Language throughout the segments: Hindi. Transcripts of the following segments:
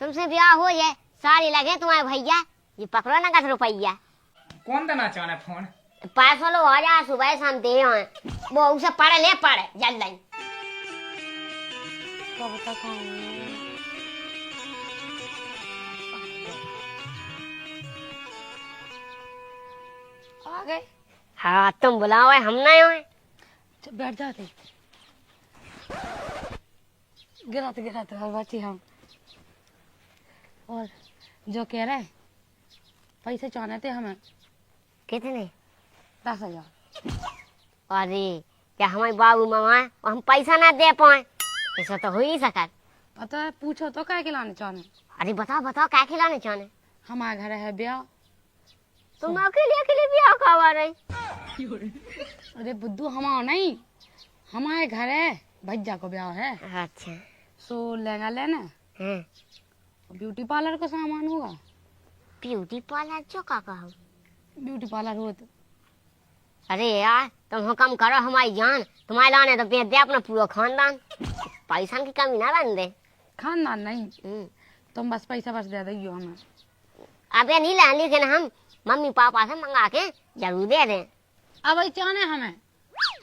तुमसे ब्याह हो जाए सारी लगे तुम्हारे भैया, ये पकड़ो ना 10 रुपया। कौन देना चाहना फोन? 500 लो आ जा, सुबह शाम दे वो उसे पढ़े ले पढ़े जल्दी। कब तक आ गए? हाँ तुम बुलाओ हम नहीं हो। बैठ जाते, गिराते बच्चे हम। और जो कह रहे पैसे चाहने थे हमें। कितने? 10,000। अरे क्या हमारे बाबू मामा और हम पैसा ना दे पाए? ऐसा तो हो ही सका। पता है, पूछो तो क्या खिलाने चाहने। अरे बताओ बताओ क्या खिलाने चाहने? हमारे घर है ब्याह। तुम अकेले ब्याह करवा रही? अरे बुद्धू, हमारा नहीं, हमारे घर है, भैया को ब्याह है। अच्छा। सो लहंगा लेना, ब्यूटी पार्लर का सामान होगा। ब्यूटी पार्लर जो का कहो? ब्यूटी पार्लर हो तो। अरे यार तुम हुक्म करो हमारी जान, तुम्हारे लाने तो बेच दे अपना पूरा खानदान, पैसा की कमी ना बन दे। खानदान नहीं, तुम बस पैसा दे दियो हमें। अबे नहीं लाने, लेकिन हम मम्मी पापा से मंगा के जरूर दे दें। अब चाहने हमें।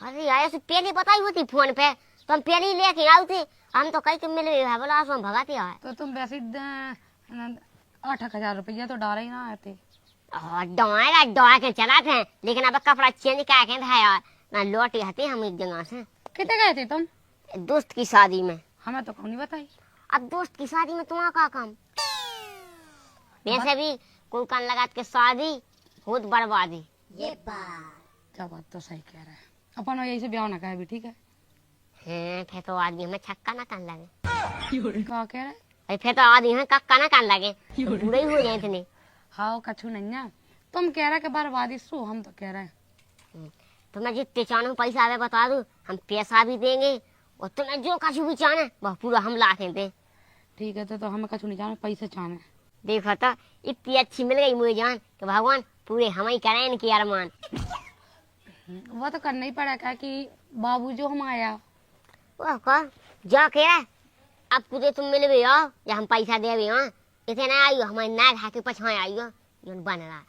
अरे यार ऐसे पहले बताई होती फोन पे, तुम पहले ही लेके आओ थे। हम तो कहीं के मिल रहे हैं, बोला हम भगाते हैं। तो तुम वैसे 8,000 रुपया तो डाले ही ना आते। डोए के चलाते हैं, लेकिन अब कपड़ा चेंज करके था यार ना, लौटी हती हम एक जगह से। कितने गए थे तुम? दोस्त की शादी में। हमें तो कौन नहीं बताई। अब दोस्त की शादी में तुम्हारा क्या काम? वैसे भी कोई कान लगा के शादी बहुत बर्बादी। ये बात तो सही कह रहा है, अपन यही से ब्याह ना कहे भी ठीक है। फिर तो आदमी हमें छक्का ना कान लगे। क्या कह रहे? अरे फिर तो आदमी हमें कक्का ना कान लगे, बुरे ही हो जाए इतने। हाँ कछु नहीं है, तुम कह रहे कि बर्बादी सो, हम तो कह रहे हैं तुम्हें जितने चाहो पैसा आवे बता दो, हम पैसा भी देंगे और तुम्हें जो कछु भी चाहे वह पूरा हम ला के दे। ठीक है तो हमें कछु नहीं चाहना, पैसे चाहने। देखो तो इतनी अच्छी मिल गई मुझे जान कि भगवान पूरे हम ही करें इनकी अरमान। वो तो करना ही पड़ेगा कि बाबू जो हम आया वो कह जा कह रहा अब कुछ तुम मिल भी हो या हम पैसा दे भी हो, इतने ना आइयो हमारे ना खा के पछाए आइयो जो बन रहा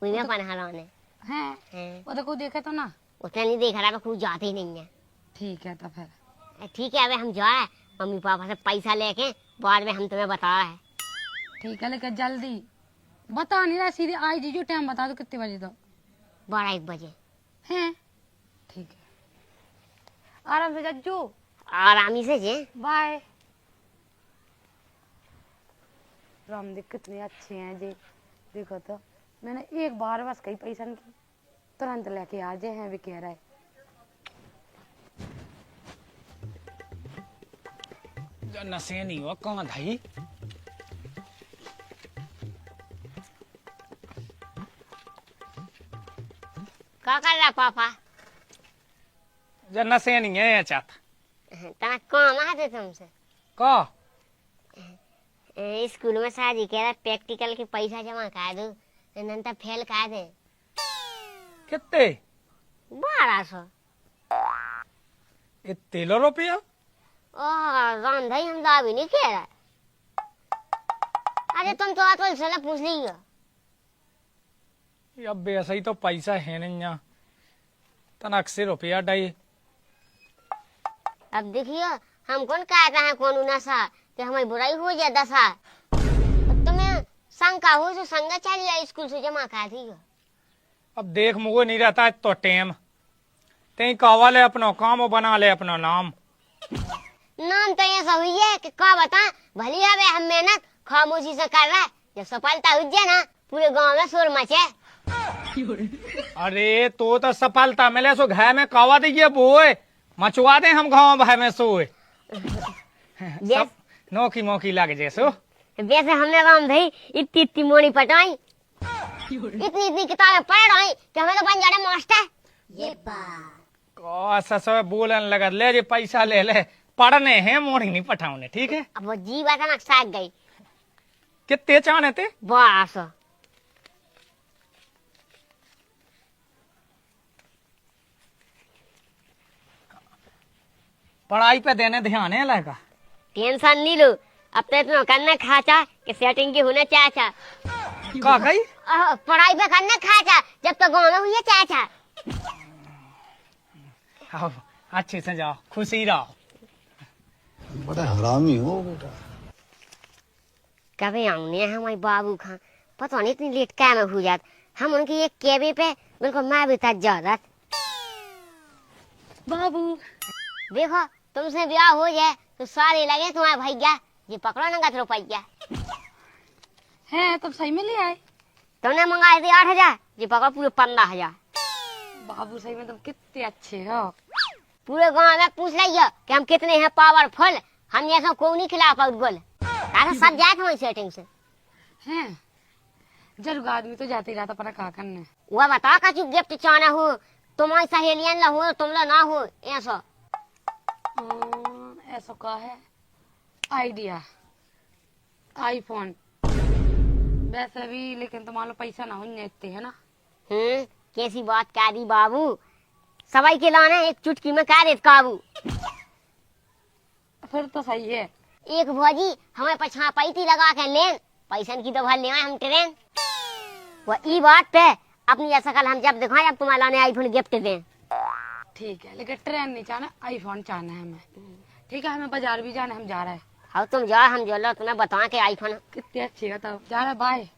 वही में पनहराने हैं। वो तो कोई देखे तो ना, उतना नहीं देख रहा, कुछ जाते ही नहीं है। ठीक है तो फिर ठीक है, अबे हम जा रहे हैं मम्मी पापा से पैसा लेके, बाद में हम तुम्हें बता रहे हैं। ठीक है लेकिन जल्दी बता नहीं रहा, सीधे आई जी जो टाइम बता दो कितने बजे। तो 12-1 बजे हैं। ठीक है, आराम से जज्जू, आरामी से जे। बाय। राम देख कितने अच्छे हैं जी, देखो तो मैंने एक बार बस कहीं पैसा नहीं तुरंत लेके आ जाए हैं भी कह रहा है। नशे नहीं हुआ कौन धाई? क्या कर रहा पापा? नशे नहीं है चाहता। तना काम आते तुमसे का स्कूल में शादी कह रहा प्रैक्टिकल के पैसा जमा कर दो, नंतर फेल कर दे। कितने? 1200। इतने रुपया? रांधा ही हम दावी नहीं कह रहा। अरे तुम तो अतुल से पूछ लीजिए। अब ऐसा ही तो पैसा है नहीं यहाँ, तना 80 रुपया डाई। अब देखियो हम कौन कहता है कौन नशा कि हमारी बुराई हो जाए दशा। तुम्हें शंका हो तो संगा चलिए स्कूल से जमा कर दियो। अब देख मुझे नहीं रहता तो टेम ते कावा ले अपना काम बना ले अपना नाम तो ऐसा हुई है कि क्या बता भली है हम मेहनत खामोशी से कर रहा है, जब सफलता हुई जाए ना पूरे गांव में शोर मचे। अरे तो सफलता मिले सो घर में कावा दीजिए बोए मचवा दे हम गाँव भाई में सोए सब नौकी मौकी लग जैसो। वैसे हमने राम भाई इतनी इतनी मोड़ी पटाई, इतनी इतनी किताबें पढ़ रही कि हमें तो बन जाने मास्टर। ये ससुर बोलन लगा ले जे पैसा ले ले पढ़ने हैं मोड़ी नहीं पठाउने। ठीक है अब वो जीव अचानक साग गई। कितने चाहने थे? 1200। पढ़ाई पे देने ध्यान है लगा। टेंशन नहीं लो, अब तो इतना करना खाचा कि सेटिंग की होना चाचा। का गई पढ़ाई पे करना खाचा जब तक गाँव में हुई है चाचा। आओ अच्छे से जाओ, खुशी रहो। बड़ा हरामी हो बेटा। कभी आऊंगे हमारे बाबू खां, पता नहीं इतनी लेट क्या में हो जात। हम उनकी एक केबी पे बिल्कुल मैं भी तक जा। बाबू देखो तुमसे ब्याह हो जाए तो सारे लगे तुम्हारे भैया ये पकड़ो नंगा रुपया। है तब सही में ले आए। तुमने मंगाए थे 8,000, ये पकड़ो पूरे 15,000। बाबू सही में तुम कितने अच्छे हो। पूरे गांव में पूछ लिया कि हम कितने हैं पावरफुल, हम ऐसा को नहीं खिला पाओ गोल सब जाए तुम्हारी सेटिंग से। हैं जरूर आदमी तो जाते ही रहता पर का करने। वह बता का चुप गिफ्ट चाहना हो तुम्हारी सहेलियन ला हो तुम ला ना हो ऐसा। ऐसा का है आइडिया आईफोन वैसे भी, लेकिन तुम्हारे पैसा ना हो इतने है ना। कैसी बात कर दी बाबू, सवाई के लाने एक चुटकी में कर दे काबू। फिर तो सही है। एक भौजी हमें पछा पैती लगा के लेन पैसन की तो भर ले आए हम ट्रेन। वो ई बात पे अपनी ऐसा कल हम जब दिखाएं अब तुम्हारे लाने आईफोन गिफ्ट दें। ठीक है लेकिन ट्रेन नहीं चाहना, आईफोन चाहना है हमें। ठीक है हमें बाजार भी जाना, हम जा रहे हैं। हाँ तुम जाओ हम जो लो तुम्हें बता के आईफोन। कितने अच्छी है तब जा रहा है। बाय।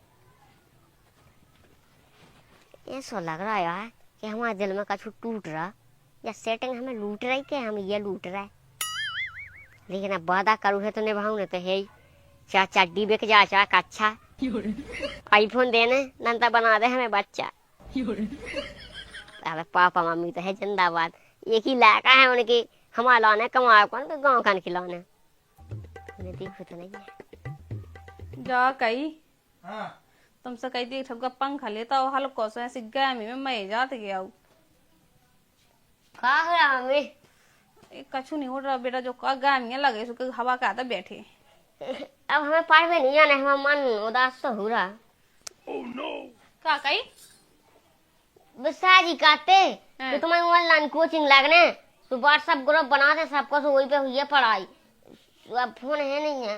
ऐसा लग रहा है यार कि हमारे दिल में कछु टूट रहा या सेटिंग हमें लूट रही के हम ये लूट रहा है। लेकिन अब वादा करूँ है तो निभाऊँ नहीं तो है ही। चाचा डिबे के जा चाक अच्छा आईफोन देने नंता बना दे हमें बच्चा। अबे पापा मम्मी तो है जिंदाबाद, एक ही लायका है उनकी हमारा लाने कमाया कौन के गाँव खान खिलौने देखो तो नहीं है। जा कही हाँ तुमसे कही थी ठपका पंखा लेता हो हल्को से ऐसी गर्मी में मैं जात गया हूँ। का हो रहा मम्मी? कछु नहीं हो रहा बेटा, जो का गर्मी लगे सो हवा का आता बैठे। अब हमें पार में नहीं जाना, हमारा मन उदास तो हो रहा। का कही विशाल जी कहते तो तुम्हें ऑनलाइन कोचिंग लगने तो व्हाट्सएप ग्रुप बना दे सबको तो वही पे हुई है पढ़ाई। अब फोन है नहीं है।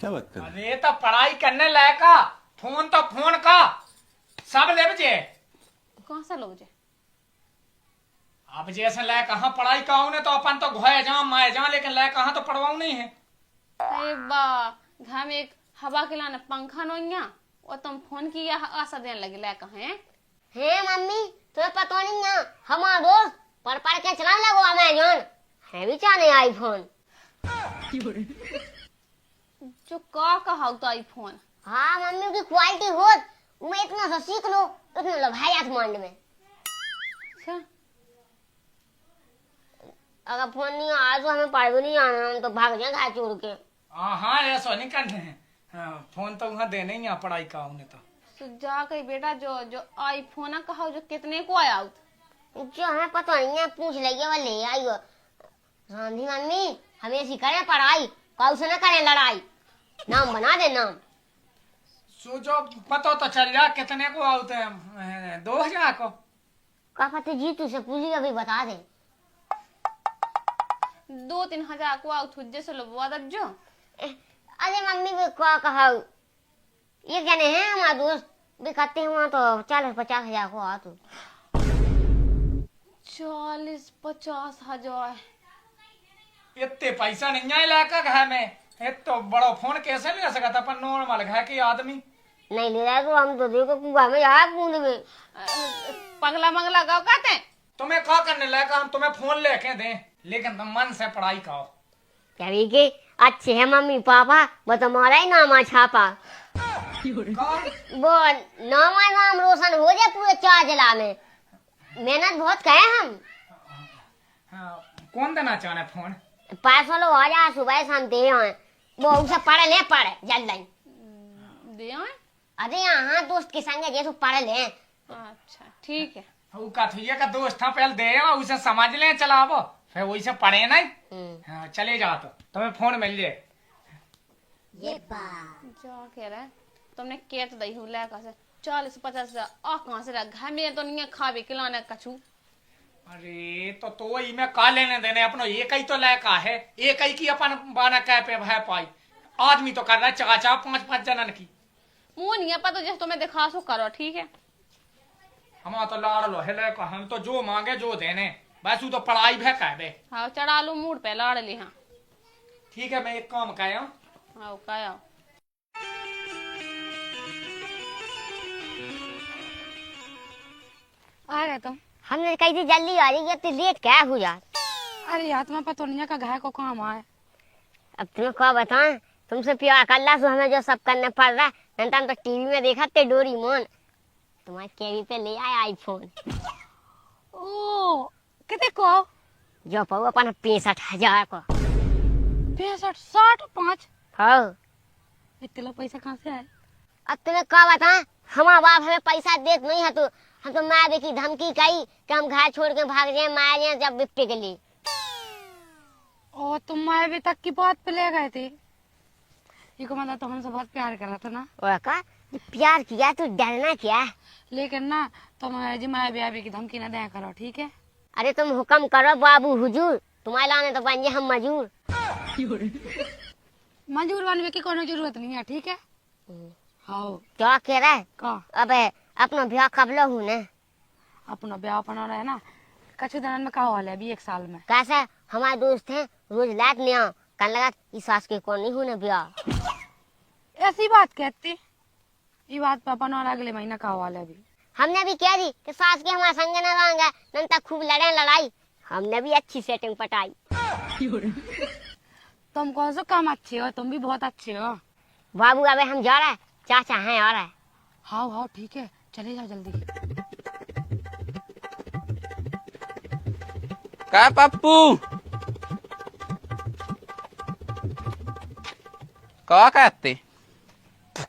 क्या बात कर अरे तो पढ़ाई करने लायका फोन तो फोन का सब ले बचे। कौन सा लोग जे अब जैसे लायक कहाँ पढ़ाई का ने तो अपन तो घोए जा माए जा, लेकिन लायक कहाँ तो पढ़वाऊ नहीं है। अरे बा घर में एक हवा के लाने पंखा नोइया और तुम फोन की आशा देने लगे ला कहे। हे मम्मी तुम्हें पता नहीं है हमारा दोस्त पढ़ के चलाने लगो अमेजोन है भी चाहने आईफोन। जो का कहा तो आईफोन। हाँ मम्मी की क्वालिटी हो मैं इतना सा सीख लो इतना लो भाई हाथ मांड में। अच्छा अगर फोन नहीं आया तो हमें पढ़ भी नहीं आना, हम तो भाग जाए घर छोड़ के। हाँ ऐसा नहीं करने हैं। हाँ, फोन तो वहाँ देने ही पढ़ाई का उन्हें तो जा कही बेटा जो जो आईफोन कहा जो कितने को आया जो हमें पता नहीं है पूछ लेंगे वो ले आई हो। रांधी मम्मी हमें ऐसी करें पढ़ाई कौ से न करें लड़ाई, नाम बना दे नाम। सो जो पता तो चल जा कितने को आते हैं 2,000 को। का पता जीतू से पूछी अभी बता दे। 2-3 हजार को आउट हो जैसे लो वादब जो। अरे मम्मी भी क्या कहा ये कहने हैं हमारा दोस्त भी कहते हैं वहाँ तो 40-50 हजार को आ तो 40-50 हजार इतने पैसा नहीं है लायका घर में। तो बड़ा फोन कैसे ले सकता अपन नॉर्मल घर के आदमी नहीं ले रहा तो हम तो देखो कुआ में जा कूद में पगला मंगला गाँव कहते हैं। तुम्हें क्या करने लायका हम तुम्हें फोन लेके दें, लेकिन तुम मन से पढ़ाई खाओ। क्या के अच्छे है मम्मी पापा वो तुम्हारा ही नाम छापा वो नाम रोशन हो जाए पूरे 4 जिला में। मेहनत बहुत करे हम। हाँ, कौन देना चाहने फोन? 500 लोग आ जाए सुबह शाम दे आए वो उसे पढ़ ले जल्दी दे आए। अरे यहाँ दोस्त के संग जैसे पढ़ ले। अच्छा ठीक है। का का दोस्त था पहले दे उसे समझ ले चलावो फिर वही से पढ़े नहीं। हाँ, चले जा तो तुम्हें फोन मिल जाए। ये बात जो कह रहा है तुमने केट दही हो ला से 40-50 हजार आ कहां से घर में तो नहीं खावे खिलाने कछु। अरे तो वही में का लेने देने अपनो एक ही तो लायका है, एक ही की अपन बाना कह पे भय पाई आदमी तो कर रहा है चाचा 5-5 जनन की। मुंह नहीं है पता जैसे तुम्हें दिखा सो करो ठीक है। हम तो लाड़ लो हिले को हम तो जो मांगे जो देने बस तो पढ़ाई भी कह बे। हाँ चढ़ा लो मूड पे लाड़ ली। हाँ ठीक है मैं एक काम कह हाँ क्या आ गए तुम? हमने कही थी जल्दी आ रही है तो लेट क्या हो यार। अरे यार तुम्हें पता नहीं है का घाय को काम आए। अब तुम्हें क्या बताएं, तुमसे प्यार कर ला सो हमें जो सब करने पड़ रहा है। नहीं तो हम तो टीवी में देखा थे डोरीमोन, तुम्हारे केवी पे ले आए आईफोन। ओ कितने को? जो पाऊ अपन 65,000 को। 65, 60, 5? हाँ इतने लोग पैसा कहाँ से आए? अब तुम्हें क्या बताएं, हमारा बाप हमें पैसा देत नहीं है तो हम तो माँ की धमकी कही कि हम घर छोड़ के भाग जाए मार जाए जब बिप्पी के लिए। और तुम माए भी तक की बात पे ले गए थे। ये को मतलब तो हमसे बहुत प्यार कर रहा था ना। और का प्यार किया तो डरना क्या है। लेकिन ना तुम जी माए भी की धमकी ना दे करो ठीक है। अरे तुम हुक्म करो बाबू हुजूर, तुम्हारे लाने तो बन हम मजूर। मंजूर बनने की कोई जरूरत नहीं है ठीक है। हाँ क्या कह रहा है? का अबे अपना ब्याह कब लो हूँ ने? अपना ब्याह अपना रहा है ना कछु दिन में का वाला है अभी 1 साल में। कैसा हमारे दोस्त हैं रोज लाइट नहीं आओ कहने लगा इस सास के कौन नहीं होने ब्याह। ऐसी बात कहती ये बात पे अपन और अगले महीना का वाला है अभी। हमने भी कह दी कि सास के हमारे संग न रहेंगे नहीं तक खूब लड़े लड़ाई। हमने भी अच्छी सेटिंग पटाई। तुम कौन सा काम अच्छे हो, तुम भी बहुत अच्छे हो। बाबू अबे हम जा रहे हैं, चाचा हैं आ रहा है। हाँ हाँ ठीक है चले जाओ जल्दी। का पप्पू का कहते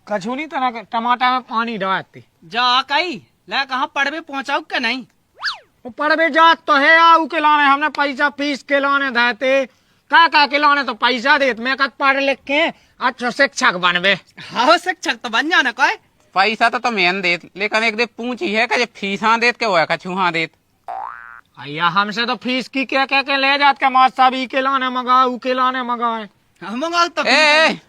कछू नहीं तना टमाटर में पानी डालती जा कई ले कहाँ पढ़वे पहुंचाऊ के नहीं। वो पढ़वे जात तो है आऊ के लाने हमने पैसा फीस के लाने देते का के लाने तो पैसा देत मैं कद पढ़ लिख के अच्छा शिक्षक बनबे। हाँ शिक्षक तो बन जाना कहे। पैसा तो मैंने देत लेकिन एक दे पूछी है कि फीसा देत के हुआ कछुहा देत। भैया हमसे तो फीस की क्या क्या के ले जात के मास्टर साहब ई के लाने मंगा ऊ के लाने मंगाए। हम मंगाल तो ए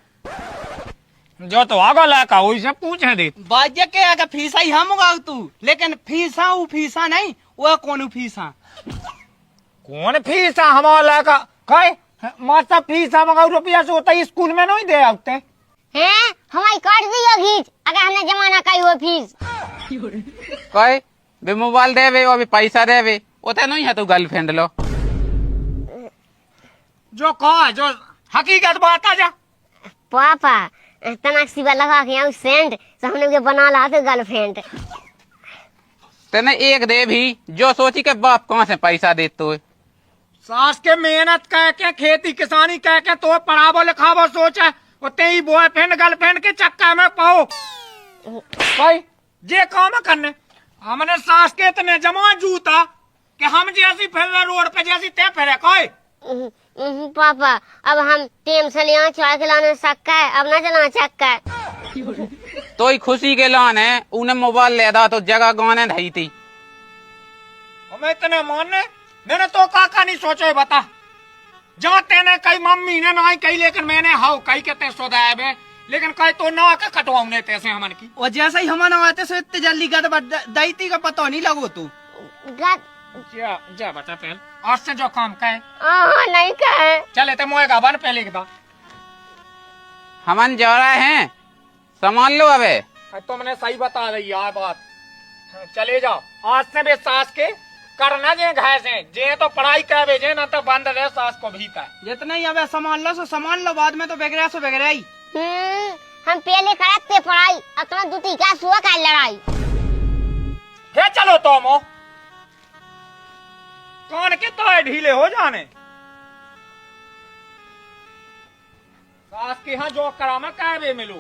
जो तो आगा लड़का वही से पूछे देत। बाजे के आगे फीसा ही हम मंगाऊ तू लेकिन फीसा ऊ फीसा नहीं वो कौन फीसा। कौन फीसा हमारा लड़का कहे मास्टर फीसा मंगाऊ रुपया से होता स्कूल में नहीं दे आते हैं हमारी काट दियो घीच अगर हमने जमाना कही हो फीस। कहे बे मोबाइल देवे और भी पैसा देवे उते नहीं है तू गर्लफ्रेंड लो। जो कहा जो हकीकत बात आ जा। पापा तनाक सिवा लगा के आऊँ सेंट तो हमने के बना ला तो गर्लफ्रेंड। तेने एक दे भी जो सोची के बाप कहाँ से पैसा देत तो सास के मेहनत कह के खेती किसानी कह के तो पढ़ावो लिखावो सोचा ते ही बॉयफ्रेंड गर्लफ्रेंड के चक्कर में पाओ भाई जे काम करने हमने सास के इतने जमा जूता कि हम जैसी फिर रहे रोड पे जैसी तय फिरे कोई। पापा अब हम टेम से ले चाय के लाने सकता है अब ना चला सकता है। तो ही खुशी के लाने उन्हें मोबाइल ले दा तो जगह गाने ढई थी। हमें इतने मानने मैंने तो काका नहीं सोचे बता जहाँ तेने कई मम्मी ने ना कही लेकिन मैंने हाउ कही के ते सोदाए बे लेकिन कई तो ना के कटवाऊने तैसे हमन की और जैसा ही हमारा आते सो इतने जल्दी गद दैती का पता नहीं लगो तू। जा जा बता पहले आज से जो काम कहे नहीं कहे चले ते मोएगा बन पहले के बाद हमन जा रहे हैं संभाल लो अबे। तुमने सही बता रही है बात। चले जाओ आज से भी सास के करना जे घाय से जे तो पढ़ाई कर भेजे ना तो बंद रहे सास को भी का जितना ही अबे संभाल लो सो संभाल लो बाद में तो बेगरा सो बेगरा ही। हम पहले करते पढ़ाई अब तुम्हें दूती क्या सुआ का लड़ाई। क्या चलो तो मो कौन के तो ढीले हो जाने सास के यहाँ जो करा मैं कह मिलू